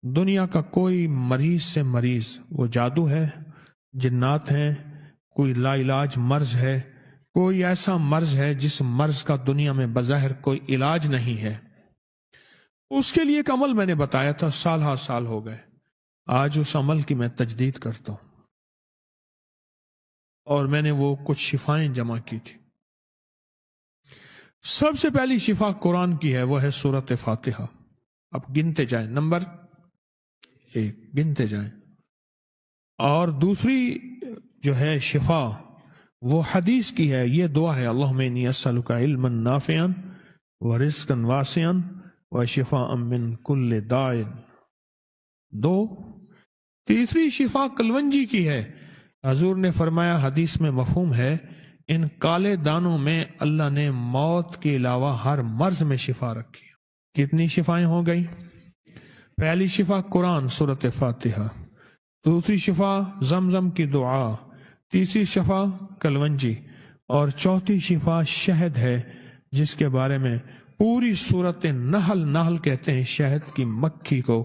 دنیا کا کوئی مریض سے مریض، وہ جادو ہے، جنات ہیں، کوئی لا علاج مرض ہے، کوئی ایسا مرض ہے جس مرض کا دنیا میں بظاہر کوئی علاج نہیں ہے، اس کے لیے ایک عمل میں نے بتایا تھا، سال ہا سال ہو گئے، آج اس عمل کی میں تجدید کرتا ہوں، اور میں نے وہ کچھ شفائیں جمع کی تھی۔ سب سے پہلی شفا قرآن کی ہے، وہ ہے سورۃ فاتحہ۔ اب گنتے جائیں، نمبر 1 گنتے جائیں۔ اور دوسری جو ہے شفا وہ حدیث کی ہے، یہ دعا ہے، اللہم انی اسألک علما نافعا ورزقا واسعا وشفاء من کل داء۔ 2 تیسری شفا کلونجی کی ہے، حضور نے فرمایا، حدیث میں مفہوم ہے، ان کالے دانوں میں اللہ نے موت کے علاوہ ہر مرض میں شفا رکھی۔ کتنی شفائیں ہو گئی؟ پہلی شفا قرآن سورۃ فاتحہ، دوسری شفا زمزم کی دعا، تیسری شفا کلونجی، اور چوتھی شفا شہد ہے، جس کے بارے میں پوری سورت نحل کہتے ہیں شہد کی مکھی کو،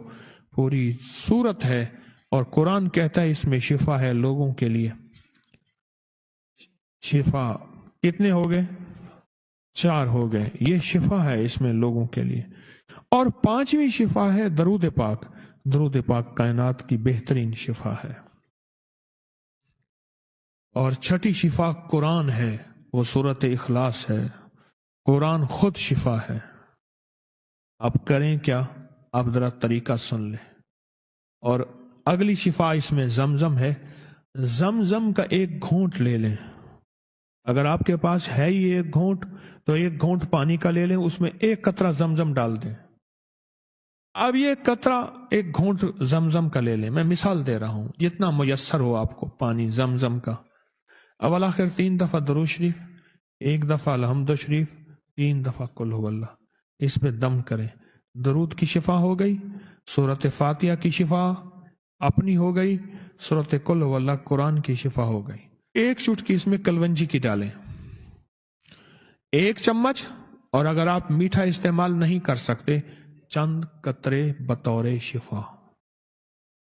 پوری سورت ہے، اور قرآن کہتا ہے اس میں شفا ہے لوگوں کے لیے۔ شفا کتنے ہو گئے؟ 4 ہو گئے، یہ شفا ہے اس میں لوگوں کے لیے۔ اور 5ویں شفا ہے درود پاک۔ درود پاک کائنات کی بہترین شفا ہے۔ اور 6ٹھی شفا قرآن ہے، وہ سورۃ اخلاص ہے، قرآن خود شفا ہے۔ اب کریں کیا؟ اب ذرا طریقہ سن لیں۔ اور اگلی شفا اس میں زمزم ہے، زمزم کا 1 گھونٹ لے لیں، اگر آپ کے پاس ہے ہی 1 گھونٹ تو 1 گھونٹ پانی کا لے لیں، اس میں 1 قطرہ زمزم ڈال دیں۔ اب یہ قطرہ 1 گھونٹ زمزم کا لے لیں، میں مثال دے رہا ہوں، جتنا میسر ہو آپ کو پانی زمزم کا۔ اول آخر 3 دفعہ درود شریف، 1 دفعہ الحمد شریف، 3 دفعہ قل هو اللہ، اس پہ دم کریں۔ درود کی شفا ہو گئی، سورۃ فاتحہ کی شفا اپنی ہو گئی، سورۃ قل هو اللہ قرآن کی شفا ہو گئی۔ 1 چٹکی اس میں کلونجی کی ڈالیں، 1 چمچ، اور اگر آپ میٹھا استعمال نہیں کر سکتے چند قطرے بطور شفا،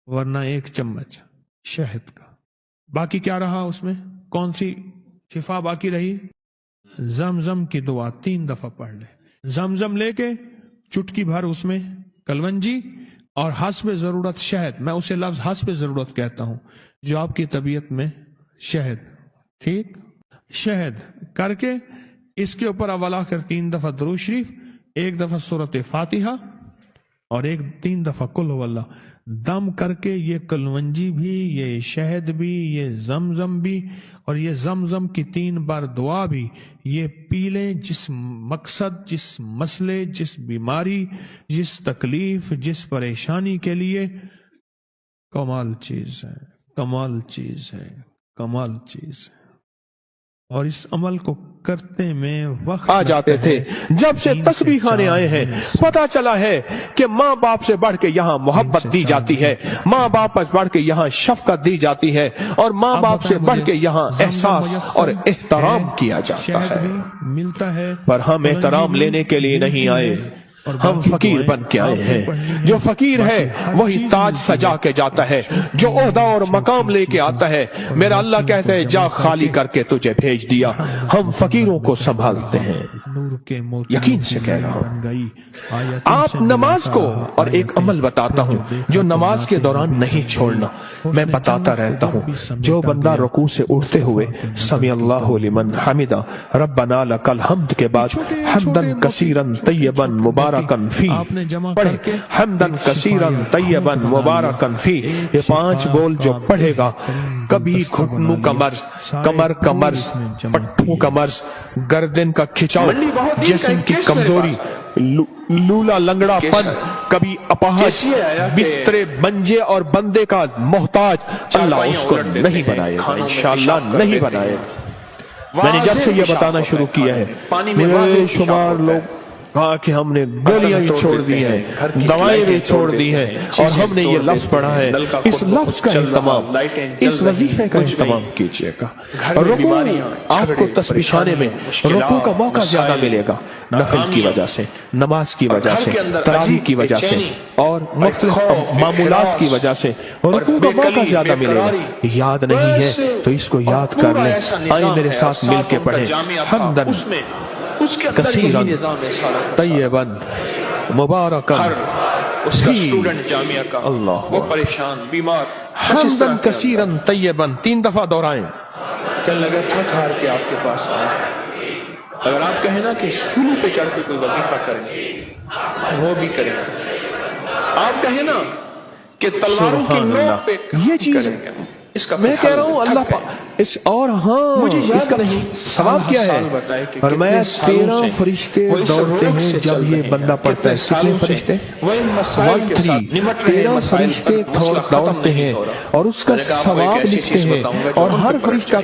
ورنہ 1 چمچ شہد کا۔ باقی کیا رہا اس میں؟ کون سی شفا باقی رہی؟ زمزم کی دعا 3 دفعہ پڑھ لیں۔ زمزم لے کے چٹکی بھر اس میں کلونجی اور حسب ضرورت شہد، میں اسے لفظ حسب ضرورت کہتا ہوں، جو آپ کی طبیعت میں شہد، ٹھیک، شہد کر کے اس کے اوپر اول آخر 3 دفعہ درود شریف، 1 دفعہ سورۃ فاتحہ، اور 3 دفعہ قل هو اللہ، دم کر کے یہ کلونجی بھی، یہ شہد بھی، یہ زمزم بھی، اور یہ زمزم کی 3 بار دعا بھی، یہ پی لیں، جس مقصد، جس مسئلے، جس بیماری، جس تکلیف، جس پریشانی کے لیے، کمال چیز ہے، کمال چیز ہے، کمال چیز ہے۔ اور اس عمل کو کرتے میں وقت آ جاتے تھے۔ جب سے تسبیح خانے آئے ہیں پتا چلا ہے کہ ماں باپ سے بڑھ کے یہاں محبت دی جاتی ہے، ماں باپ سے بڑھ کے یہاں شفقت دی جاتی ہے، اور ماں باپ سے بڑھ کے یہاں احساس اور احترام کیا جاتا ہے۔ ملتا ہے، پر ہم احترام لینے کے لیے نہیں آئے، ہم فقیر بن کے آئے ہیں۔ جو فقیر ہے وہی تاج سجا کے جاتا ہے، جو عہدہ اور مقام لے کے آتا ہے۔ میرا اللہ کہتا ہے جا خالی کر کے تجھے بھیج دیا۔ ہم فقیروں کو سنبھالتے ہیں، یقین سے کہہ رہا ہوں۔ آپ نماز کو، اور ایک عمل بتاتا ہوں جو نماز کے دوران نہیں چھوڑنا، میں بتاتا رہتا ہوں، جو بندہ رکوع سے اٹھتے ہوئے سمی اللہ لمن حمدہ ربنا لک الحمد کے بعد حمدن کثیرن طیبن مبارکن فی پڑھے، حمدن کثیرن طیبن مبارکن فی، یہ 5 بول جو پڑھے گا، کبھی گھٹنوں کا مرض، کمر کا مرض، پٹھوں کا مرض، گردن کا کھچاؤ، جسم کی کمزوری، لولا لنگڑا پن، کبھی اپاہج، بستر بنجے اور بندے کا محتاج، اللہ اس کو نہیں بنائے گا، انشاءاللہ نہیں بنائے گا۔ میں نے جب سے یہ بتانا شروع کیا ہے، میرے شمار لوگ کہا کہ ہم نے گولیاں بھی چھوڑ دی ہیں، دوائیں بھی چھوڑ دی ہیں، اور ہم نے یہ لفظ پڑھا ہے، اس لفظ کا اہتمام، اس وظیفے کا اہتمام کیجئے گا۔ رکوع آپ کو تسبیح خانے میں رکوع کا موقع زیادہ ملے گا، نفل کی وجہ سے، نماز کی وجہ سے، تراویح کی وجہ سے، اور مختلف معمولات کی وجہ سے رکوع کا موقع زیادہ ملے گا۔ یاد نہیں ہے تو اس کو یاد کر لیں، آئیں میرے ساتھ مل کے پڑھیں، حمدن کثیرا طیبا مبارکا اللہ، وہ پریشان بیمار حمدن کثیرا طیبا 3 دفعہ دہرائیں۔ کہنے لگا تھک ہار کے آپ کے پاس آیا۔ اگر آپ کہیں نا کہ سولو پہ چڑھ کے کوئی وظیفہ کریں وہ بھی کریں، آپ کہیں نا کہ تلواروں کی نوک پہ یہ چیز اس کا میں کہہ رہا ہوں اللہ پاک اس، اور ہاں اس کا ثواب کیا ہے؟ فرمایا 13 فرشتے دوڑتے ہیں جب یہ بندہ پڑھتا ہے۔ کتنے فرشتے؟ 13 فرشتے دوڑتے ہیں اور اس کا ثواب لکھتے ہیں، اور ہر فرشتہ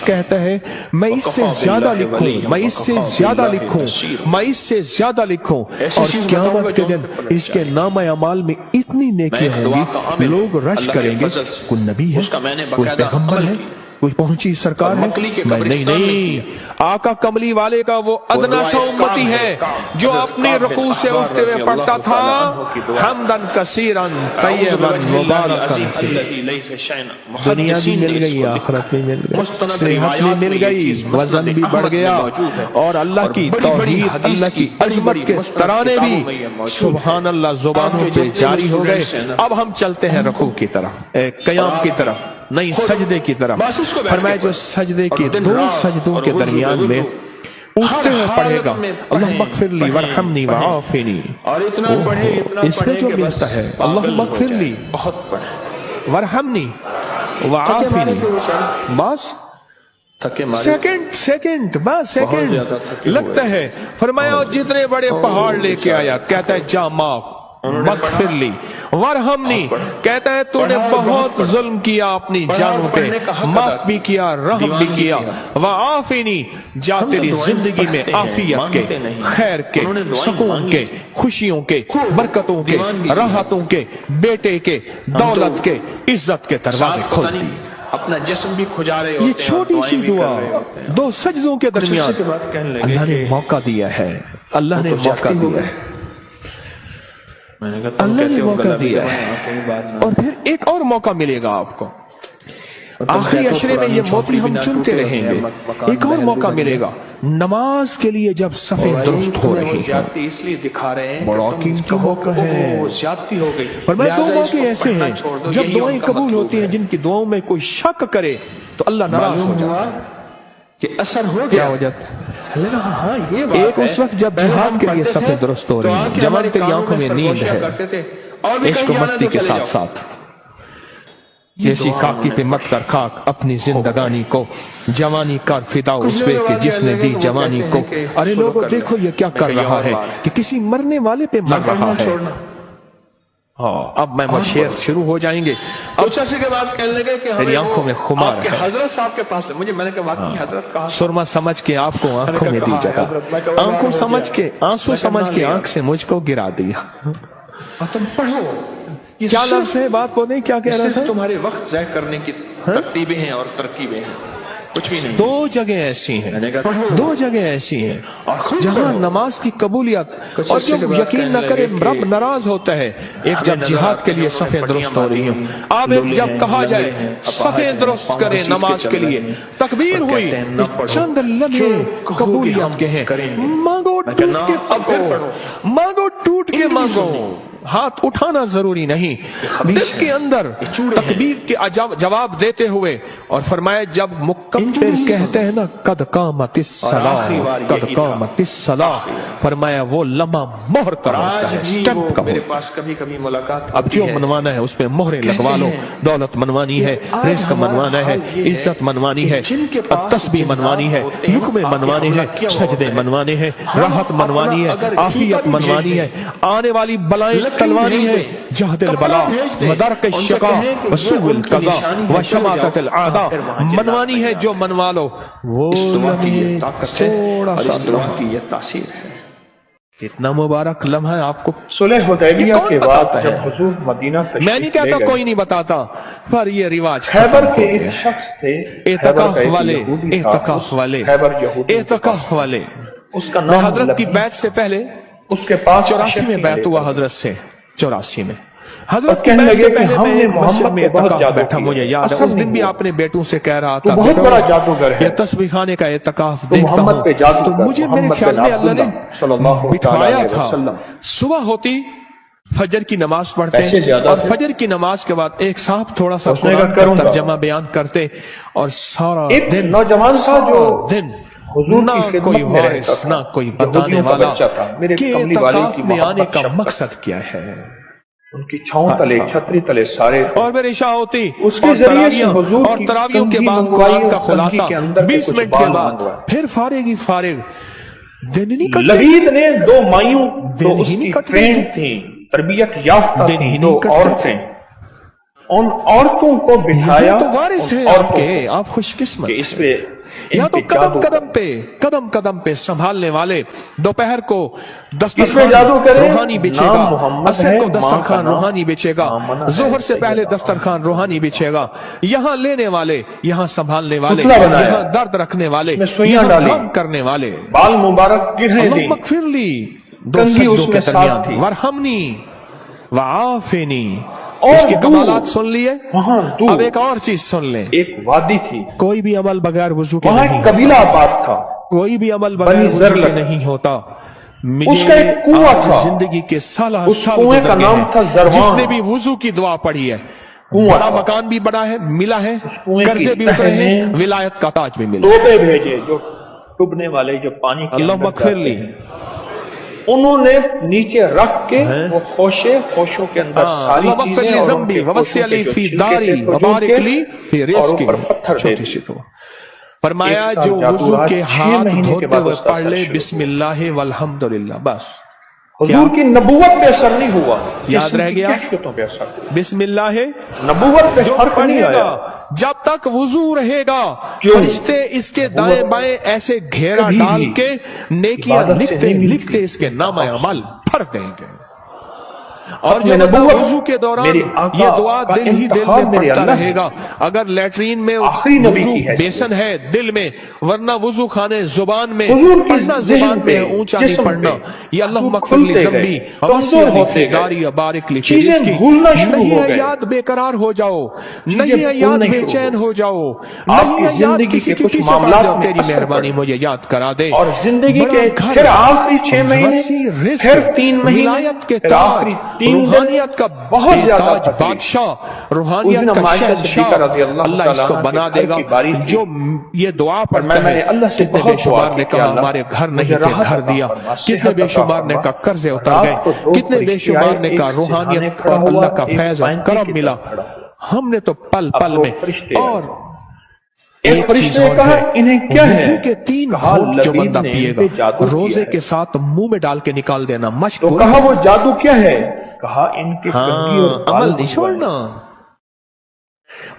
کہتا ہے میں اس سے زیادہ لکھوں، میں اس سے زیادہ لکھوں، میں اس سے زیادہ لکھوں، اور قیامت کے دن اس کے نام اعمال میں اتنی نیکی ہوں گی لوگ رش کریں گے کوئی نبی ہے، کوئی پیغمبر ہے، کوئی پہنچی سرکار ہے؟ میں نہیں، آقا کملی والے کا وہ ادنا سا امتی ہے جو اپنے رکوع سے اٹھتے ہوئے پڑھتا تھا حمدن کثیرا طیبا مبارکا فیہ۔ دنیا بھی مل گئی، آخرت بھی مل گئی، صحت بھی مل گئی، وزن بھی بڑھ گیا، اور اللہ کی توحید، اللہ کی عظمت کے ترانے بھی سبحان اللہ زبانوں پہ جاری ہو گئے۔ اب ہم چلتے ہیں رکوع کی طرف، قیام کی طرف، نہیں سجدے کی طرف۔ فرمایا جو سجدے کے 2 سجدوں کے درمیان میں اٹھتے ہوئے پڑھے گا اللہم اغفر لی ورحمنی وعافنی، اس میں جو ملتا ہے اللہم اغفر لی ورحمنی وعافنی، بس سیکنڈ بس سیکنڈ لگتا ہے۔ فرمایا جتنے بڑے پہاڑ لے کے آیا، کہتا ہے جا معاف مغفر لی ورحمنی، کہتا ہے تو نے بہت ظلم کیا اپنی جانوں پہ، معاف بھی کیا، رحم بھی کیا، وعافنی، جا تیری زندگی میں عافیت کے، خیر کے، سکون کے، خوشیوں کے، برکتوں کے، راحتوں کے، بیٹے کے، دولت کے، عزت کے دروازے کھول دی۔ اپنا جسم بھی کھجا رہے ہوتے ہیں، یہ چھوٹی سی دعا 2 سجدوں کے درمیان اللہ نے موقع دیا ہے، اللہ نے موقع دیا ہے، اللہ نے موقع دیا ہے، اور پھر ایک اور موقع ملے گا آپ کو آخری عشرے میں۔ یہ موتی ہم چنتے رہیں گے، ایک اور موقع ملے گا نماز کے لیے جب صفیں درست ہو رہی ہیں، اس لیے دکھا رہے ہیں بڑا قیمتی موقع ہے، زیادتی ہو گئی۔ اور میں 2 موقع ایسے ہیں جب دعائیں قبول ہوتی ہیں جن کی دعاؤں میں کوئی شک کرے تو اللہ ناراض ہو جاتا ہے کہ اثر ہو کیا گیا ہو جاتا ہے۔ ایک اس وقت جب جہاد کے لیے صفیں درست ہو رہی ہیں، جوان تیری آنکھوں میں نیند ہے، عشق و مستی کے ساتھ ساتھ، ایسی خاکی پہ مت کر خاک اپنی زندگانی کو، جوانی کر فدا اس پہ کہ جس نے دی جوانی کو۔ ارے لوگوں دیکھو یہ کیا کر رہا ہے کہ کسی مرنے والے پہ مر رہا ہے۔ اب میں شعر شروع ہو جائیں گے، کچھ عرصے کے بعد کہنے لگے کہ میری آنکھوں میں خمار ہے، حضرت صاحب کے پاس مجھے، میں نے کہا واقعی حضرت کہا، سرما سمجھ کے آپ کو آنکھوں میں دی جگہ، آنکھوں سمجھ کے، آنسو سمجھ کے آنکھ سے مجھ کو گرا دیا۔ تم پڑھو، کیا لفظ ہے بات کو نہیں، کیا کہہ رہا تھا؟ تمہارے وقت ضائع کرنے کی ترتیبیں ہیں اور ترکیبیں ہیں، کچھ بھی نہیں۔ 2 جگہ ایسی ہیں، 2 جگہ ایسی ہیں جہاں نماز کی قبولیت، اور جب یقین نہ کرے رب ناراض ہوتا ہے۔ ایک جب جہاد کے لیے صفیں درست ہو رہی ہیں، اب ایک جب کہا جائے صفیں درست کریں نماز کے لیے، تکبیر ہوئی، چند لمحے قبولیت کے ہیں، مانگو ٹوٹ کے مانگو، مانگو ٹوٹ کے مانگو، ہاتھ اٹھانا ضروری نہیں، دل کے اندر تکبیر کے جواب دیتے ہوئے، اور فرمایا جب مکبر کہتے ہیں نا قد قامت الصلاۃ، قد قامت الصلاۃ، فرمایا وہ لمحہ مہر کرا ہوتا ہے، سٹیمپ کا۔ میرے پاس کبھی کبھی ملاقات، اب جو منوانا ہے اس پہ مہریں لگوا لو، دولت منوانی ہے، رزق منوانا ہے، عزت منوانی ہے، تسبیح منوانی ہے، لقمے منوانے ہیں، سجدے منوانے ہیں، راحت منوانی ہے، عافیت منوانی ہے، آنے والی بلائیں تلوانی ہے، جہد البلا مدرک الشقا وسوء القضا وشماتت الاعداء منوانی ہے، جو منوا لو وہ لمحے تھوڑا سا کی یہ تاثیر ہے۔ कितना मुबारक लम्हा है आपको सुलह हुदैबिया के बाद जब हुजूर मदीना मैं नहीं कहता कोई नहीं बताता, पर ये रिवाज खैबर के एक शख्स थे, एतकाफ वाले, एतकाफ वाले, एतकाफ वाले। उसका मैं नाम हजरत की बैत से पहले उसके पास 84 में बैत हुआ हजरत से, 84 में हजरत कहने बैत से लगे कि पहले हमने मैं मस्जिद मोहम्मद में को बहुत एतकाफ जादू बैठा, किया। मुझे याद है असर उस दिन नहीं भी हुआ। आपने बेटों से कह रहा तो था बहुत बड़ा जादूगर है, ये तस्बीह खाने का एतकाफ तो देखता मोहम्मद पे जादू हूँ। तो कर, मुझे मेरे मोहम्मद ख्याल बिन में अल्लाह ने अब्दुल्लाह सल्लल्लाहु बिठाया अलैहि था। वसल्लम। सुबह होती फजर की नमाज पैसे पढ़ते ज्यादा और थे। फजर की नमाज के बाद एक साहब थोड़ा सा उसने कुरान कहा, का करूंगा। तर्जमा बयान करते और सारा एक दिन नौजवान था सारा जो दिन हुजूर ना की खिदमत कोई में रहता वारिस था, ना कोई यहूदियों बताने का वाला बच्चा था, मेरे कि कमली वाले एतकाफ की में आने मोहब्बत का शफकत। मकसद क्या है। उनकी छांव तले, छतरी तले सारे थे। और मेरी शाह होती उसके और जरिए से तरावियां हुजूर और की तरावियों के कंघी बाद मंगवाई कुरान का और खुलासा कंघी के अंदर के 20 कुछ मिनट के बाल बाद मंगवाए। फिर फारिग ही फारिग। दिन ही नहीं कटते, लबीद ने दो माइयों दिन तो ही नहीं उसकी कटते ट्रेन थी, तरबियत याफ्ता दिन ही थी, नहीं दो कटते औरतें, उन औरतों को बिठाया, ये तो वारिस है उन औरतों आपके, को आप खुशकिस्मत कि हैं। इस पे या तो इन पे जादू कदम कदम पे संभालने वाले, दोपहर को इसमें दस्तरखान जादू करे, रूहानी बिछेगा, नाम मोहम्मद असर है, को माँ का दस्तरखान नाम रूहानी बिछेगा, मामना है, जोहर से पहले सैयदा। दस्तरखान रूहानी बिछेगा, यहाँ लेने वाले, यहाँ संभालने वाले, पुतला बनाया, यहाँ दर्द रखने वाले, इसमें सुइयां यहाँ डाली, काम करने वाले। बाल मुबारक गिरने दी, अल्लाह मगफिरली, दो कंघी सजदों उसमें के साथ दरमियान थी। वरहमनी वआफिनी। और इसके दूर, कमालात सुन लिए, वहां दूर अब एक और चीज सुन लें। एक वादी थी, कोई भी अमल बगैर वजू के वहां नहीं एक कबीला आबाद था, कोई भी अमल बगैर बनी वजू के ज़रलत। नहीं होता। उसका एक कुआं आज था, जिंदगी के साल उस साल कुएं गुजर का गए नाम हैं। था ज़रवान। जिसने भी वजू की दुआ पढ़ी है, कुआं बड़ा था। मकान भी बड़ा है, मिला है, कुएं की कर्जे भी तह उतरे हैं, में विलायत का ताज भी मिला। तोते भेजे जो डूबने वाले, जो पानी के अल्लाह अंदर मगफिरली। जाते हैं। उन्होंने नीचे रख के वो होशों के अंदर सारी अल्लाह मगफिरली चीजें और ज़ंबी उनके ववस्सी अली जो फी छिलके दारी थे खजूर वबारिक के, ली फी और रिज़्क़ी। ऊपर पत्थर दे छोटी सी दिए। तो फरमाया एक साल जो जादू वजू आज के 6 हाथ महीने के धोते बाद हुए उसका पढ़ ले असर शुरू। बिस्मिल्लाह वल्हम्दुलिल्लाह, बस हुजूर की नबूवत पे असर नहीं हुआ, याद रह गया? कैफियतों पे असर, बिस्मिल्लाह नबूवत पे जो फर्क नहीं पढ़ेगा आया। जब तक वजू रहेगा, क्यों? फरिश्ते इसके दाएं बाएं ऐसे घेरा कभी डाल भी के नेकियां इबादत से लिखते नहीं मिलती। लिखते इसके नाम अमल भर देंगे। और अपने जब नबूवत, वजू के दौरान मेरे आका ये दुआ का दिल ही दिल इंतखाब में मेरे पड़ता अल्लाह है। रहेगा। अगर लैट्रीन में आखिरी नबी वजू की है। बेसन है दिल में, वरना वजू खाने जुबान में हुजूर की पढ़ना, ज़हन जुबान पे, में ऊंचा नहीं जिस्म पढ़ना। पे ये अल्लाह आंसू मगफिरली खुलते ज़ंबी गए, ववस्सी कमजोर अली होते फी गए, दारी वबारिक ली फी चीजें रिज़्क़ी। भूलना शुरू नहीं हो है गए, याद बेकरार हो जाओ, नहीं चीजें है याद भूलना शुरू बेचैन हो हो जाओ, आपकी नहीं है याद जिंदगी किसी के के कुछ पीछे पड़ मामलात जाओ, में तेरी असर मेहरबानी पड़े। मुझे याद करा दे। और जिंदगी बड़ा के घर, फिर आखिरी 6 महीने, वसी रिज़्क़, फिर 3 महीने, विलायत के फिर ताज, आखिरी 3 दिन, रूहानियत का बहुत ज्यादा बेताज तकलीफ। बादशाह, उस रूहानियत दिन का मायशा शहंशाह, सिद्दीक़ा रज़ी अल्लाह अल्लाह तआला इसको अन्हा बना के घर देगा। की बारी थी। जो ये दुआ पढ़ता मैंने है, अल्लाह से कितने बहुत बेशुमार दुआ ने की, कहा अल्लाह हमारे घर नहीं मुझे थे, राहत घर अता दिया। फरमा, कितने सेहत अता बेशुमार ने फरमा। कहा कर्जे उतर रात को गए, दो कितने फरिश्ते बेशुमार आए, ने एक कहा सिरहाने रूहानियत खड़ा और हुआ, अल्लाह का एक फैज और बाइंदी करम की मिला। तरफ खड़ा। हमने तो पल अब पल वो में। फरिश्ते आए। और एक एक फरिश्ते चीज ने और कहा, है, इन्हें क्या है? वज़ू के 3 कहा, घूंट जो लबीब बंदा ने पिएगा, इन पे जादू रोजे किया है। के साथ मुंह में डाल के निकाल देना, तो मशक कहा वो जादू क्या है? कहा इनके कंघी और बाल अमल नहीं मंगवाए। छोड़ना।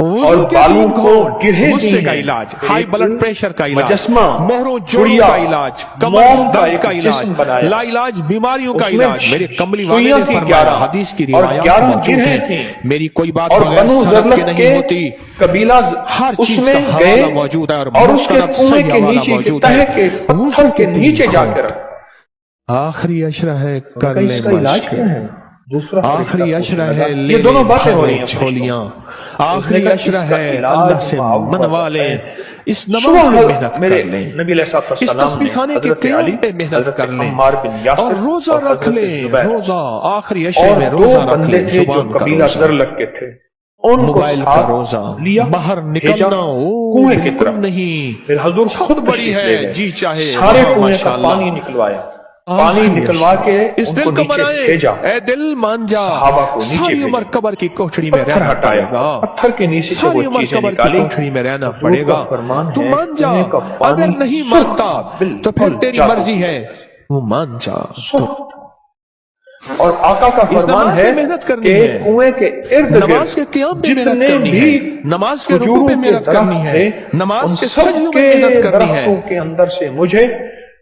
और वज़ू के बालों 3 को घूंट, गिरहे गुस्से दी का हैं। इलाज, फिर हाई एक ब्लड प्रेशर का इलाज, मुजस्मा, मोहरों जोड़ों गुड़िया, का इलाज, कमर मोम का दर्द एक का इलाज, जिस्म बनाया। लाइलाज बीमारियों का उसमें इलाज। मेरे कमली वाले सुइयां ने थी फरमाया, 11 हदीस की और रिवायत 11 मौजूद गिरहे है। थी। मेरी कोई बात और बगैर बनु सनद के ज़रलत नहीं के होती। कबीला हर चीज उसमें का गए हवाला मौजूद है और और उसके मुस्तनद कुएं सही के हवाला नीचे मौजूद तह है। के पत्थर के नीचे जाकर आखिरी अशरा है कर ले इसका इलाज मश्क, क्या है? दूसरा आखिरी अशरा है ले ये दोनों बातें ले हो रही हैं। छोलियां, आखिरी अशरा है इलाज अल्लाह से मोहब्बत मनवा ले, है। इस नमाज में सुबह मेहनत मेरे कर लें, नबी अलैहिस्सलाम इस तस्बीह खाने के हज़रत क़याम अली, पे मेहनत हज़रत कर लें अम्मार बिन यासिर और रोजा और रख हज़रत लें। ज़ुबैर। रोजा आखिरी अशरे और में 2 रोजा रख बंदे लें, थे जो जुबान का कबीला रोजा, ज़रलत के थे। उनको मोबाइल का साथ रोजा, लिया, बाहर भेजा, निकलना ओ कुएं की बिल्कुल तरफ। नहीं। फिर हजूर छत खुद बड़ी तशरीफ है, ले गए। जी चाहे सारे वहाँ कुएं का माशाअल्लाह। पानी निकलवाया, पानी आखिरी निकलवा के इस दिल उनको को नीचे बनाए, भेजा, ए दिल मान जा, हवा को नीचे सारी भेजा। उम्र कब्र की कोठड़ी में पत्थर रहना हटाया, पड़ेगा, पत्थर के नीचे से सारी वो उम्र चीजें कब्र की निकाली। कोठड़ी में रहना हुजूर पड़ेगा। का फरमान तू है, मान जा, कुएं का पानी अगर नहीं सुर्ख मानता बिल्कुल तो फिर तेरी जादू। मर्जी है, वो मान जा। और आका का इस फरमान नमाज है में मेहनत करनी कि है, कुएं के इर्द नमाज के क़याम पे मेहनत जितने करनी भी है, नमाज के रुकू पे खजूरों के मेहनत करनी है, दरख्त थे, नमाज उन के सब सजदों में के मेहनत करनी है। दरख्तों के अंदर से मुझे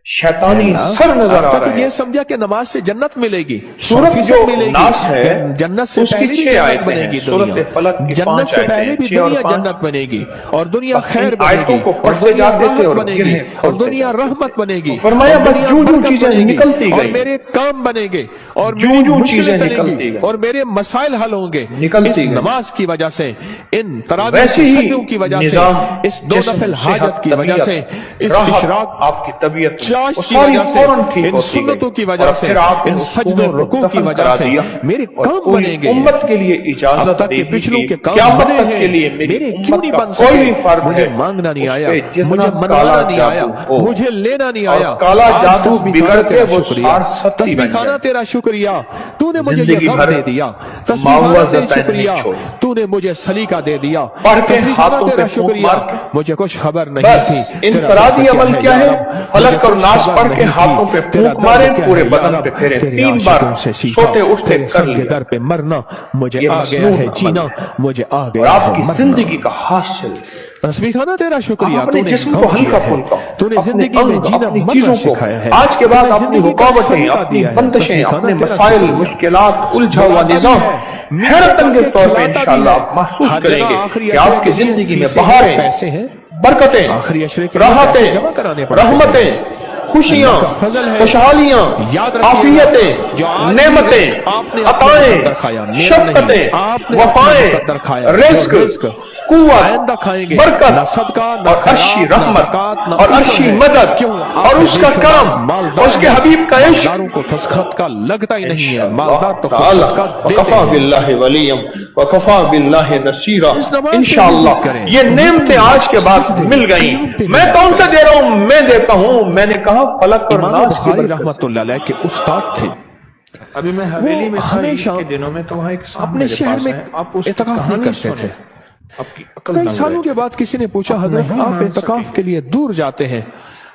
शैतानी सर नजर आ रहा है। ये समझा कि नमाज से जन्नत मिलेगी, सूरत जो नास है जन्नत से उसकी पहले भी 6 जन्नत आयतें बनेगी हैं। सूरत दुनिया, फलक की जन्नत 5 से पहले भी 6 और दुनिया 5 जन्नत बनेगी और दुनिया खैर आयतों बनेगी को और पढ़ते दुनिया जाते थे रहमत और बनेगी गिरने और दुनिया रहमत बनेगी, फरमाया और दुनिया जो बरकत चीजें बनेगी निकलती और गई, मेरे काम बनेंगे और जो मेरी चीजें मुश्किलें निकलती टलेंगी गई, और मेरे मसाइल हल होंगे निकलती इस गई। नमाज की वजह से, इन तरावी वैसे की ही सदियों की वजह से, निजाम, इस 2 नफल हाजत की वजह से, इस राहत इशराक आपकी तबीयत चाश वो की सारी वजह से, फौरन ठीक इन होती सुन्नतों गई। की वजह और से, फिर आपने इन उस सजदों कुएं को रुकू की दफन वजह करा से दिया मेरे और काम पूरी बनेंगे। उम्मत के लिए अब इजाजत तक दे के दी पिछलों कि के काम क़यामत बने तक के लिए हैं, मेरी मेरे उम्मत क्यों नहीं का बन कोई सके? फर्ज मुझे है, मांगना नहीं उस आया, पे जितना मुझे काला मनवाना नहीं आया, जादू हो मुझे लेना नहीं और आया। काला आज जादू तस्बीह बिगड़ खाना के तेरा वो शुक्रिया, 60 तस्बीह बन खाना जाए। तेरा शुक्रिया, तूने मुझे ये जिंदगी गम भर दे दिया। तस्बीह खाना माहुआ तेरा ज़तान शुक्रिया, नहीं छोड़ी। तूने मुझे सलीका दे दिया। पढ़ के तस्बीह खाना हाथों पे तेरा फूंक शुक्रिया, मार के, मुझे कुछ खबर नहीं बस थी। तेरा इनफरादी दर्द अमल क्या है? या रब, फलक मुझे और कुछ नास खबर पढ़ के नहीं हाथों थी। पे तेरा फूंक मारे, दर्द क्या पूरे है या बदन रब, पे फेरे, तेरे 3 आशिकों बार से सीखा, सोते उठते तेरे कर संग लिया। दर पे मरना मुझे ये आ गया मसनून है अमल जीना, मुझे आ और गया है आपकी मरना। जिंदगी का हासिल तस्बीह खाना तेरा शुक्रिया, आप अपने तूने जिस्म गम को हल्का दिया है, फुल्का, तूने अपने जिंदगी में अंग, जीना अपनी मरना चीजों को, सिखाया है। आज के बाद तूने अपनी जिंदगी का रुकावटें, सलीका अपनी दिया है। बंदिशें, तस्बीह खाना अपने तेरा मसाइल, शुक्रिया। मुश्किलात, उलझा हुआ निजाम हैरतअंगेज तौर पे इंशाअल्लाह आप महसूस करेंगे कि आपकी जिंदगी में बहारें, पैसे हैं, बरकतें, आखिरी अशरे के लिए पैसे राहतें, जमा कराने पड़ते हैं। रहमतें, खुशियां, अल्लाह का फजल है। खुशहालियां, याद रखिएगा, आफियतें, जो आज नेमतें, आपने अताएं, अपने खाया, मेरा नहीं, शफ़क़तें, आपने वफ़ाएं, अपने खाया, रिज़्क़, कुव्वत, आइंदा खाएंगे, बरकत न सदका, न और अर्शी खैरात, न रहमत ज़कात, न और उशर अर्शी है। मदद क्यों? और आप उसका बेशुमार करम, मालदार उसके हैं। हबीब का इश्क। मालदारों को तस्खत का लगता ही नहीं है, मालदार तो खुद ताला, सदका देते वकफा हैं। बिल्लाहि वलियम, वकफा बिल्लाहि नसीरा। इस नमाज से इंशाअल्लाह उम्मीद करें। ये नेमतें आज के बाद मिल गई। मैं कौन सा दे रहा हूं? मैं देता हूं। मैंने कहा फलक और इमाम नास की बुखारी बरकत। रहमतुल्लाह अलैह के उस्ताद थे। अभी मैं हवेली में था हमेशा ईद के दिनों में, तो वहाँ एक साहब अपने मेरे शहर पास में आए। आप उसकी इत्काफ नहीं कहानी करते सुने, थे। आपकी अकल कई दंग सालों रह के बाद किसी ने पूछा, हजरत नहीं आप मान इत्काफ सके। के लिए दूर जाते हैं?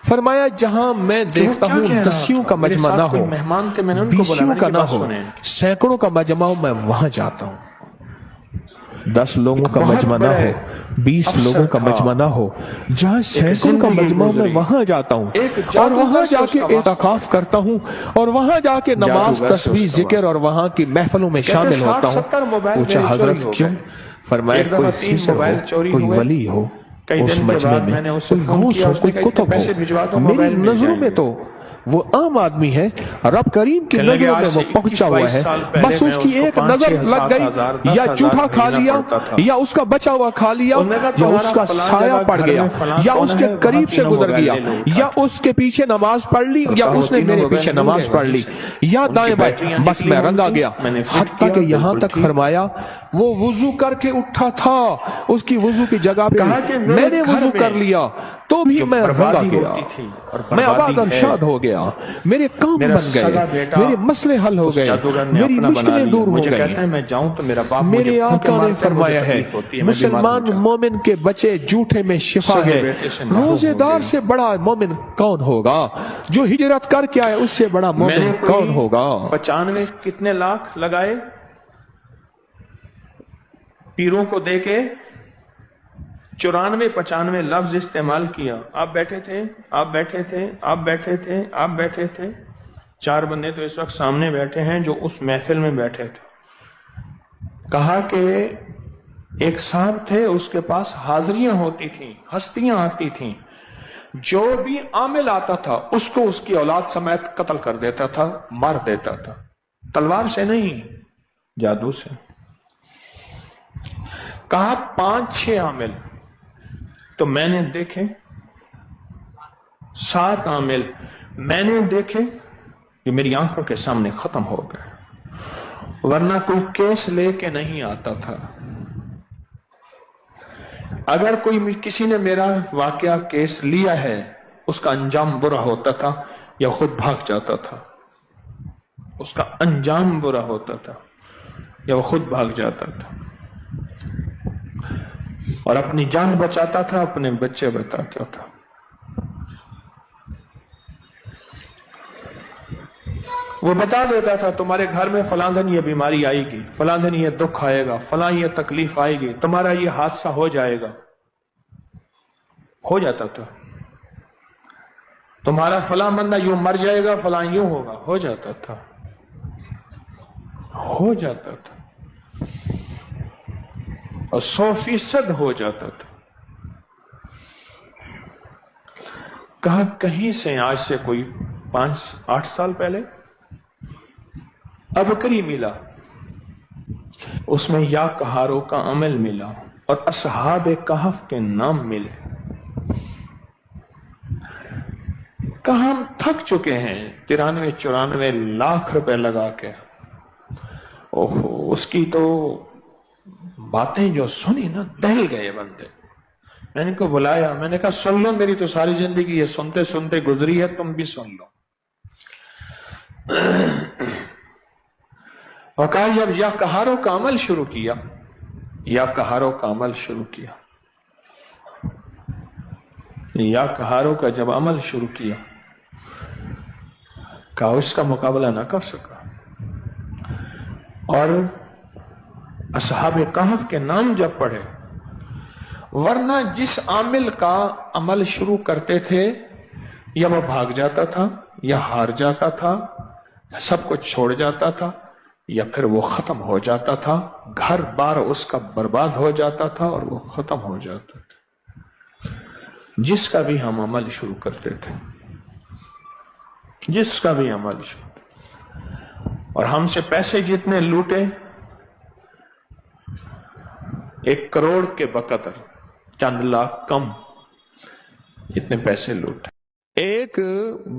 फरमाया, जहां मैं देखता क्या हूं कह रहा दसियों का मेरे मजमा साथ ना कोई हो, मेहमान थे, मैंने उनको बोला, बीसियों मैंने का की ना बात हो, सुने। सैकड़ों का मजमा हो, मैं वहां जाता हूं। 10 लोगों का बहुत मजमा ना बड़े हो, 20 अफसर लोगों का था। मजमा ना हो, जहां सैकड़ों का जिंदगी मजमा हो, मैं गुजरी। वहां जाता हूं एक और जादूगर वहां से जाके उसका इत्काफ करता हूं और वहां जाके नमाज, जादूगर से तस्बीह, उसका जिक्र और वहां की महफिलों में शामिल होता 60-70 हूं। मोबाइल पूछा, मेरे हजरत चोरी हो क्यों? गए। फरमाया, एक दफा कोई 3 हिस्सा मोबाइल हो, चोरी कोई हुए। वली हो कई उस दिन के मजमे बाद में, मैंने उससे कोई फोन गौस किया, हो, उसने कोई कहा इतने कुतुब पैसे भिजवा दो, हो। मेरी मोबाइल मिल नजरों में जाएंगे। तो वो आम आदमी है, रब करीम की कहने लगे, नजरों में आज वो से पहुंचा हुआ 21 है। साल पहले बस मैं उसकी उसको एक 5,000, नजर लग 7,000, गई, या 10,000 चूठा खा भेजना लिया, पड़ता था। या उसका बचा हुआ खा लिया, उन्होंने कहा, या तुम्हारा उसका फलां साया जगह पड़ घर गया, में फलां या कौन उसके है, वहाँ करीब से तीनों गुजर मोबाइल गया, ले लो, या उसके पीछे नमाज पढ़ ली, या कहा, उसने तीनों मेरे मोबाइल पीछे मिल नमाज गए पढ़ ली, या उनकी दाएं बाएं, बैटरियां बस निकली मैं रंगा उनकी। गया। मैंने फिट हत्ता किया, के यहाँ बिल्कुल तक ठीक। फरमाया, वो वुजू करके उठा था, उसकी वुजू की जगह पे कहा कि मेरे मैंने घर वुजू में कर लिया, तो भी जो मैं रंगा बर्बादी गया, होती थी और मैं बर्बादी आबाद और है। शाद हो गया, मेरे काम मेरा बन सगा गए, बेटा मेरे मसले हल हो उस गए, जादूगर ने मेरी अपना बना मुश्किलें लिया। दूर हो मुझे गई। कहता है मैं जाऊं तो मेरा बाप मेरे मुझे आका ने मारते हैं, फरमाया मुझे है, तकलीफ होती है, मैं बीमार हो मुसलमान जाता हूं। मोमिन के बचे झूठे में शिफा सगे है। बेटे से महरूम हो रोजेदार गए। से बड़ा मोमिन कौन होगा? जो हिजरत करके आए उससे बड़ा मैंने मोमिन कौन होगा? 95 कितने लाख लगाए पीरों को देके, 94-95 लफ्ज इस्तेमाल किया। आप बैठे थे, आप बैठे थे, आप बैठे थे, आप बैठे थे। 4 बंदे तो इस वक्त सामने बैठे हैं जो उस महफिल में बैठे थे। कहा कि एक साहब थे, उसके पास हाजिरियां होती थी, हस्तियां आती थी, जो भी आमिल आता था उसको उसकी औलाद समेत कत्ल कर देता था, मार देता था। तलवार से नहीं, जादू से। कहा 5-6 आमिल तो मैंने देखे, 7 आमिल मैंने देखे कि मेरी आंखों के सामने खत्म हो गए, वरना कोई केस लेके नहीं आता था। अगर कोई किसी ने मेरा वाकया केस लिया है, उसका अंजाम बुरा होता था या खुद भाग जाता था। उसका अंजाम बुरा होता था या वो खुद भाग जाता था और अपनी जान बचाता था, अपने बच्चे बचाता था। वो बता देता था तुम्हारे घर में फलां दिन ये बीमारी आएगी, फलां दिन ये दुख आएगा, फलां ये तकलीफ आएगी, तुम्हारा ये हादसा हो जाएगा। हो जाता था। تمہارا فلاں بندہ یوں مر جائے گا، فلاں یوں ہوگا، ہو جاتا تھا، ہو جاتا تھا، اور 100% ہو جاتا تھا۔ کہا کہیں سے آج سے کوئی 5-8 سال پہلے ابکری ملا، اس میں یا کہاروں کا عمل ملا اور اصحاب کہف کے نام ملے۔ کہا ہم تھک چکے ہیں 93-94 لاکھ روپے لگا کے، اوہ اس کی تو باتیں جو سنی نا دہل گئے بندے۔ میں نے کو بلایا، میں نے کہا سن لو، میری تو ساری زندگی یہ سنتے سنتے گزری ہے، تم بھی سن لو۔ اور کہا جب یا کہاروں کا عمل شروع کیا، یا کہاروں کا عمل شروع کیا، یا کہاروں کا جب عمل شروع کیا، کہا اس کا مقابلہ نہ کر سکا، اور اصحاب کہف کے نام جب پڑھے، ورنہ جس عامل کا عمل شروع کرتے تھے یا وہ بھاگ جاتا تھا، یا ہار جاتا تھا، سب کچھ چھوڑ جاتا تھا، یا پھر وہ ختم ہو جاتا تھا، گھر بار اس کا برباد ہو جاتا تھا اور وہ ختم ہو جاتا تھا۔ جس کا بھی ہم عمل شروع کرتے تھے، جس کا بھی عمل شروع، اور ہم سے پیسے جتنے لوٹے 1 کروڑ کے بقدر، چند لاکھ کم، اتنے پیسے لوٹے۔ ایک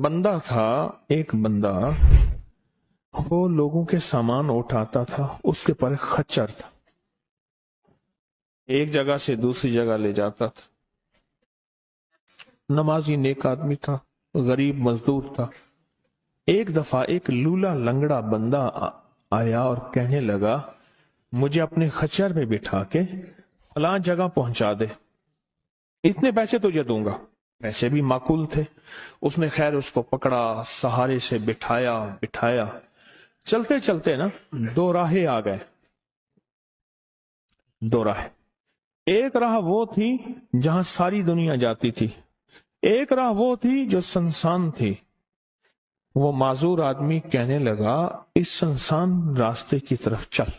بندہ تھا، ایک بندہ وہ لوگوں کے سامان اٹھاتا تھا، اس کے پر ایک خچر تھا، ایک جگہ سے دوسری جگہ لے جاتا تھا۔ نمازی نیک آدمی تھا، غریب مزدور تھا۔ ایک دفعہ ایک لولا لنگڑا بندہ آیا اور کہنے لگا مجھے اپنے خچر میں بٹھا کے فلاں جگہ پہنچا دے، اتنے پیسے تجھے دوں گا۔ پیسے بھی معقول تھے۔ اس نے خیر اس کو پکڑا، سہارے سے بٹھایا، چلتے چلتے نا 2 راہیں آ گئے، 2 راہیں۔ ایک راہ وہ تھی جہاں ساری دنیا جاتی تھی، ایک راہ وہ تھی جو سنسان تھی۔ وہ معذور آدمی کہنے لگا اس سنسان راستے کی طرف چل،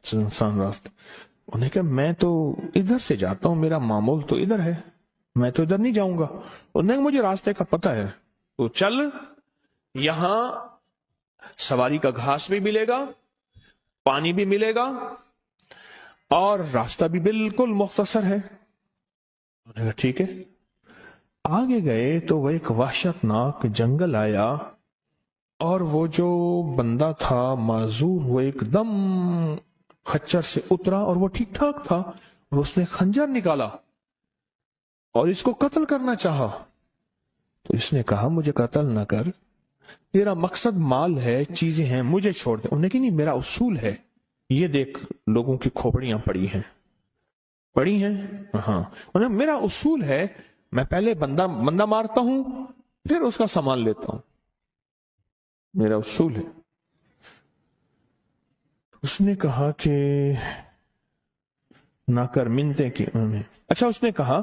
سنسان راستے۔ انہوں نے کہا میں تو ادھر سے جاتا ہوں، میرا معمول تو ادھر ہے، میں تو ادھر نہیں جاؤں گا۔ انہوں نے کہا مجھے راستے کا پتہ ہے، تو چل، یہاں سواری کا گھاس بھی ملے گا، پانی بھی ملے گا، اور راستہ بھی بالکل مختصر ہے۔ انہوں نے کہا ٹھیک ہے۔ آگے گئے تو وہ ایک وحشتناک جنگل آیا، اور وہ جو بندہ تھا معذور، وہ ایک دم خچر سے اترا اور وہ ٹھیک ٹھاک تھا، اور اس نے خنجر نکالا اور اس کو قتل کرنا چاہا۔ تو اس نے کہا مجھے قتل نہ کر، تیرا مقصد مال ہے، چیزیں ہیں، مجھے چھوڑ دے۔ انہوں نے کہا نہیں، میرا اصول ہے، یہ دیکھ لوگوں کی کھوپڑیاں پڑی ہیں ہاں، انہوں نے میرا اصول ہے، میں پہلے بندہ مارتا ہوں، پھر اس کا سامان لیتا ہوں، میرا اصول ہے۔ اس نے کہا کہ نہ کر منتیں کی انہوں نے۔ اچھا، اس نے کہا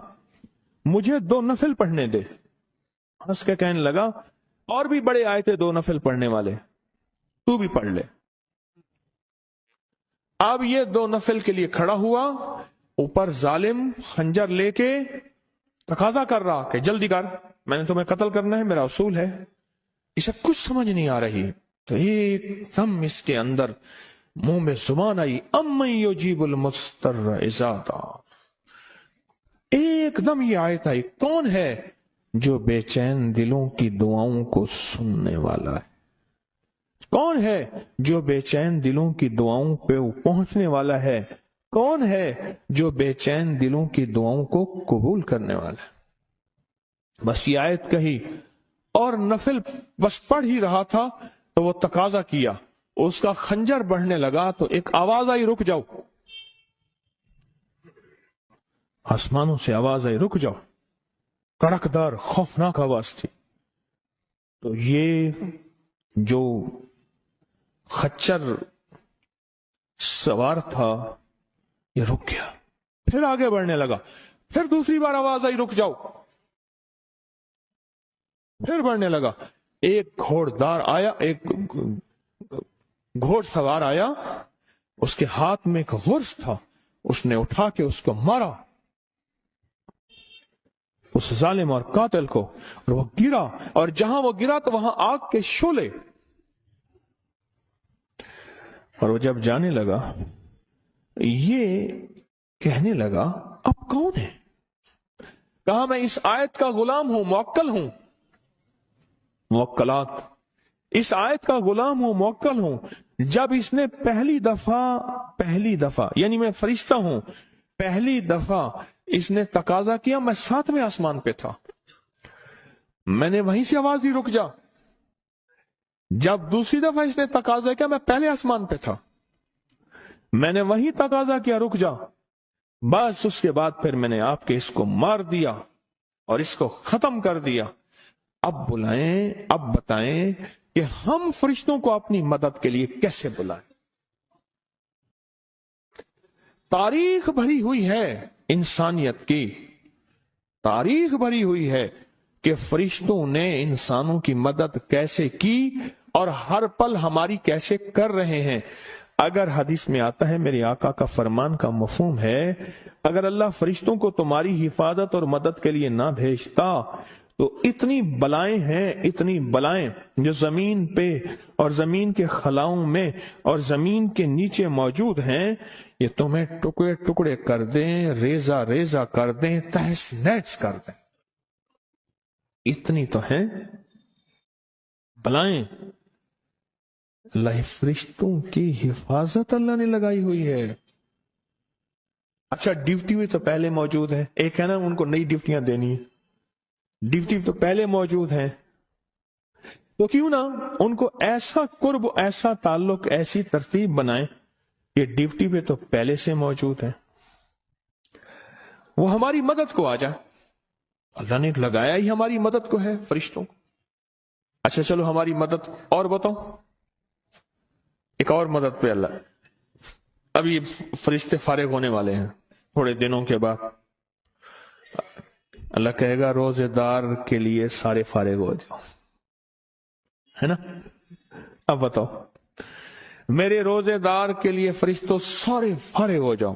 مجھے 2 نفل پڑھنے دے۔ ہنس کے کہنے لگا اور بھی بڑے آئے تھے 2 نفل پڑھنے والے، تو بھی پڑھ لے۔ اب یہ 2 نفل کے لیے کھڑا ہوا، اوپر ظالم خنجر لے کے تقاضا کر رہا کہ جلدی کر، میں نے تمہیں قتل کرنا ہے، میرا اصول ہے۔ اسے کچھ سمجھ نہیں آ رہی، تو ایک دم اس کے اندر منہ میں زبان آئی، امن یجیب المضطر اذا دعا۔ ایک دم یہ آیت آئی، کون ہے جو بے چین دلوں کی دعاؤں کو سننے والا ہے؟ کون ہے جو بے چین دلوں کی دعاؤں پہ پہنچنے والا ہے؟ کون ہے جو بے چین دلوں کی دعاؤں کو قبول کرنے والا ہے؟ بس یہ آیت کہی اور نفل بس پڑھ ہی رہا تھا تو وہ تقاضا کیا، اس کا خنجر بڑھنے لگا تو ایک آواز آئی، رک جاؤ۔ آسمانوں سے آواز آئی، رک جاؤ، کڑکدار خوفناک آواز تھی۔ تو یہ جو خچر سوار تھا یہ رک گیا، پھر آگے بڑھنے لگا، پھر دوسری بار آواز آئی، رک جاؤ۔ फिर बढ़ने लगा। एक घोड़दार आया, एक घोड़सवार आया, उसके हाथ में एक गुर्स था, उसने उठा के उसको मारा, उस जालिम और कातिल को, और वो गिरा, और जहां वो गिरा तो वहां आग के शोले। और वो जब जाने लगा, ये कहने लगा अब कौन है? कहा मैं इस आयत का गुलाम हूं, मुवक्कल हूं, मुवक्कलात, इस आयत का गुलाम हूं, मुवक्कल हूं। जब इसने पहली दफा यानी मैं फरिश्ता हूं, पहली दफा इसने तकाजा किया, मैं 7वें आसमान पे था, मैंने वहीं से आवाज दी रुक जा। जब दूसरी दफा इसने तकाजा किया, मैं पहले आसमान पे था, मैंने वहीं तकाजा किया रुक जा। बस उसके बाद फिर मैंने आपके इसको मार दिया और इसको खत्म कर दिया। अब बुलाएं, अब बताएं कि हम फरिश्तों को अपनी मदद के लिए कैसे बुलाएं। तारीख भरी हुई है इंसानियत की, तारीख भरी हुई है कि फरिश्तों ने इंसानों की मदद कैसे की और हर पल हमारी कैसे कर रहे हैं। अगर हदीस में आता है, मेरे आका का फरमान का मफहूम है, अगर अल्लाह फरिश्तों को तुम्हारी हिफाजत और मदद के लिए ना भेजता तो इतनी बलाएं हैं, इतनी बलाएं जो जमीन पे और जमीन के खलाओं में और जमीन के नीचे मौजूद हैं, ये तुम्हें टुकड़े टुकड़े कर दें, रेजा रेजा कर दें, तहस नहस कर दें। इतनी तो है बलाएं। अल्लाह फरिश्तों की हिफाजत अल्लाह ने लगाई हुई है। अच्छा, ड्यूटी भी तो पहले मौजूद है, एक है ना उनको नई ड्यूटियां देनी है, ड्यूटी तो पहले मौजूद है, तो क्यों ना उनको ऐसा कुर्ब, ऐसा ताल्लुक, ऐसी तरतीब बनाएं कि ड्यूटी पे तो पहले से मौजूद है, वो हमारी मदद को आ जाए। अल्लाह ने लगाया ही हमारी मदद को है फरिश्तों को। अच्छा चलो हमारी मदद और बताओ, एक और मदद पे अल्लाह, अभी फरिश्ते फारिग होने वाले हैं थोड़े दिनों के बाद, अल्लाह कहेगा रोजेदार के लिए सारे फारिग हो जाओ, है ना। अब बताओ, मेरे रोजेदार के लिए फरिश्तों सारे फारिग हो जाओ।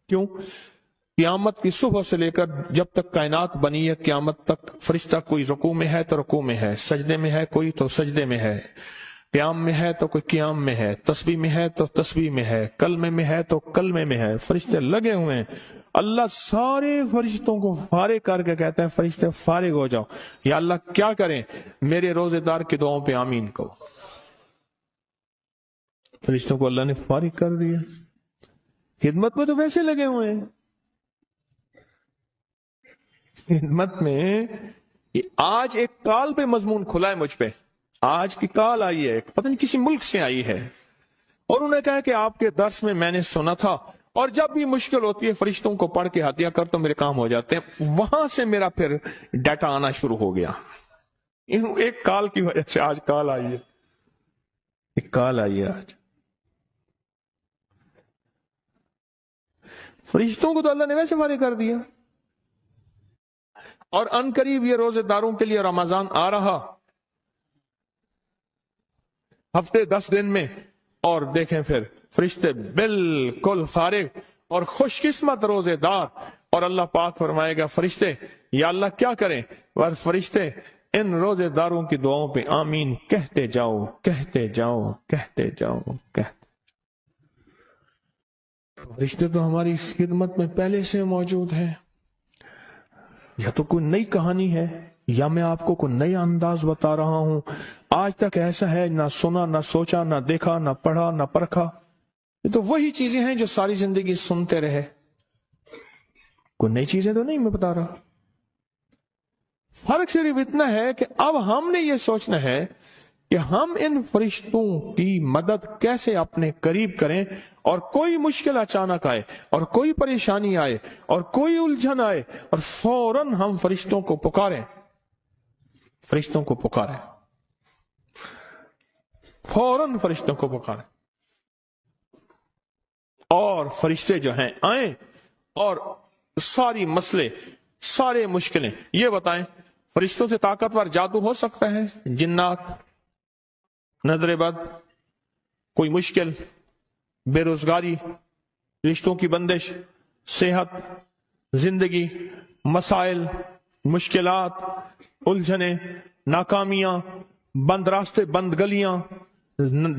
क्यों? क़यामत की सुबह से लेकर जब तक कायनात बनी है, क़यामत तक फरिश्ता कोई रुकू में है तो रुकू में है, सजदे में है कोई तो सजदे में है, क़याम में है तो कोई क़याम में है, तस्बीह में है तो तस्बीह में है, कलमे में है तो कलमे में है, फरिश्ते लगे हुए हैं। अल्लाह सारे फरिश्तों को फारिग करके कहते हैं फरिश्ते फारिग हो जाओ। या अल्लाह क्या करें? मेरे रोजेदार की दुआओं पे आमीन कहो। फरिश्तों को अल्लाह ने फारिग कर दिया, खिदमत में तो वैसे लगे हुए हैं, खिदमत में। आज एक कॉल पे मजमून खुला है मुझ पे, आज की कॉल आई है, पता नहीं किसी मुल्क से आई है, और उन्होंने कहा कि आपके दर्स में मैंने सुना था, और जब भी मुश्किल होती है फरिश्तों को पढ़ के हदिया कर तो मेरे काम हो जाते हैं। वहां से मेरा फिर डाटा आना शुरू हो गया, एक कॉल की वजह से आज कॉल आई है, एक कॉल आई है आज। फरिश्तों को तो अल्लाह ने वैसे फारिग कर दिया। और अनकरीब ये रोजेदारों के लिए रमजान आ रहा, हफ्ते 10 दिन में, और देखें फिर फरिश्ते बिल्कुल फारिग और खुशकिस्मत रोजेदार। और अल्लाह पाक फरमाएगा फरिश्ते, या अल्लाह क्या करें, वह फरिश्ते इन रोजेदारों की दुआओं पे आमीन कहते जाओ, कहते जाओ, कहते जाओ, कहते। फरिश्ते तो हमारी खिदमत में पहले से मौजूद है। या तो कोई नई कहानी है, या मैं आपको कोई नया अंदाज बता रहा हूं। आज तक ऐसा है, ना सुना, ना सोचा, ना देखा, ना पढ़ा, ना परखा। ये तो वही चीजें हैं जो सारी जिंदगी सुनते रहे, कोई नई चीजें तो नहीं मैं बता रहा। फर्क सिर्फ इतना है कि अब हमने ये सोचना है कि हम इन फरिश्तों की मदद कैसे अपने करीब करें, और कोई मुश्किल अचानक आए, और कोई परेशानी आए, और कोई उलझन आए, और फौरन हम फरिश्तों को पुकारें, फरिश्तों को पुकारें, फौरन फरिश्तों को पुकारें, और फरिश्ते जो हैं आए और सारी मसले, सारे मुश्किलें ये बताएं فرشتوں سے طاقتور جادو ہو سکتا ہے؟ جنات، نظر بد، کوئی مشکل، بے روزگاری، رشتوں کی بندش، صحت، زندگی، مسائل، مشکلات، الجھنیں، ناکامیاں، بند راستے، بند گلیاں،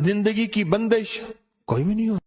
زندگی کی بندش، کوئی بھی نہیں ہو